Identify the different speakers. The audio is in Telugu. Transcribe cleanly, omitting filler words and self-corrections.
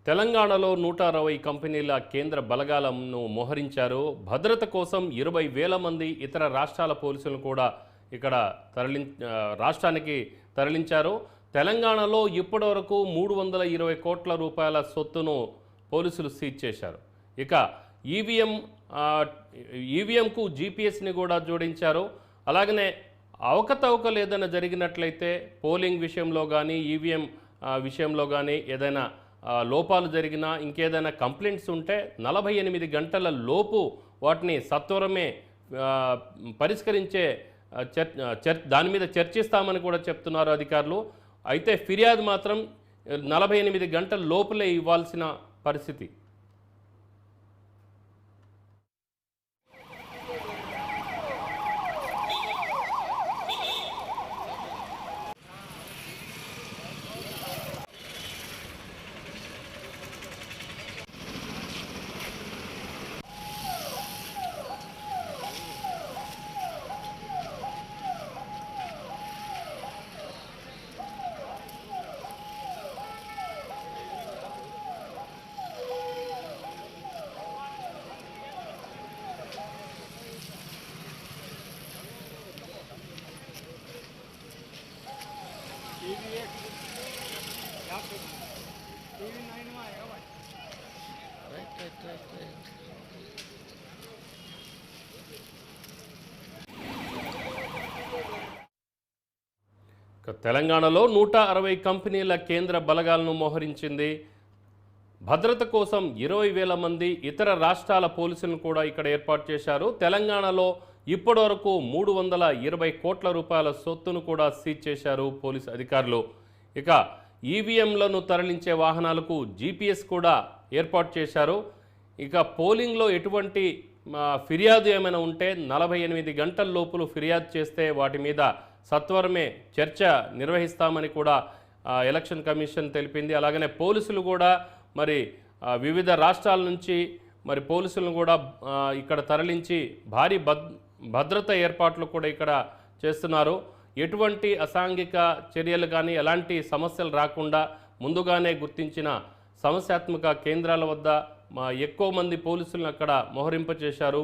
Speaker 1: తెలంగాణలో 160 కంపెనీల కేంద్ర బలగాలను మోహరించారు. భద్రత కోసం 20,000 మంది ఇతర రాష్ట్రాల పోలీసులను కూడా ఇక్కడ రాష్ట్రానికి తరలించారు. తెలంగాణలో ఇప్పటివరకు 320 కోట్ల రూపాయల సొత్తును పోలీసులు సీజ్ చేశారు. ఇక ఈవీఎంకు జీపీఎస్ని కూడా జోడించారు. అలాగనే అవకతవకలు ఏదైనా జరిగినట్లయితే పోలింగ్ విషయంలో కానీ ఈవీఎం విషయంలో కానీ ఏదైనా లోపాలు జరిగినా ఇంకేదైనా కంప్లైంట్స్ ఉంటే 48 గంటల లోపు వాటిని సత్వరమే పరిష్కరించే దాని మీద చర్చిస్తామని కూడా చెప్తున్నారు అధికారులు. అయితే ఫిర్యాదు మాత్రం 48 గంటల లోపలే ఇవ్వాల్సిన పరిస్థితి.
Speaker 2: TV9 में आएगा भाई। राइट।
Speaker 1: తెలంగాణలో 160 కంపెనీల కేంద్ర బలగాలను మోహరించింది. భద్రత కోసం 20,000 మంది ఇతర రాష్ట్రాల పోలీసులను కూడా ఇక్కడ ఏర్పాటు చేశారు. తెలంగాణలో ఇప్పటివరకు 320 కోట్ల రూపాయల సొత్తును కూడా సీజ్ చేశారు పోలీసు అధికారులు. ఇక ఈవీఎంలను తరలించే వాహనాలకు జీపీఎస్ కూడా ఏర్పాటు చేశారు. ఇక పోలింగ్లో ఎటువంటి ఫిర్యాదు ఏమైనా ఉంటే 48 గంటల లోపల ఫిర్యాదు చేస్తే వాటి మీద సత్వరమే చర్చ నిర్వహిస్తామని కూడా ఎలక్షన్ కమిషన్ తెలిపింది. అలాగనే పోలీసులు కూడా మరి వివిధ రాష్ట్రాల నుంచి మరి పోలీసులను కూడా ఇక్కడ తరలించి భారీ భద్రత ఏర్పాట్లు కూడా ఇక్కడ చేస్తున్నారు. ఎటువంటి అసాంఘిక చర్యలు కానీ ఎలాంటి సమస్యలు రాకుండా ముందుగానే గుర్తించిన సమస్యాత్మక కేంద్రాల వద్ద ఎక్కువ మంది పోలీసులను అక్కడ మోహరింపచేశారు.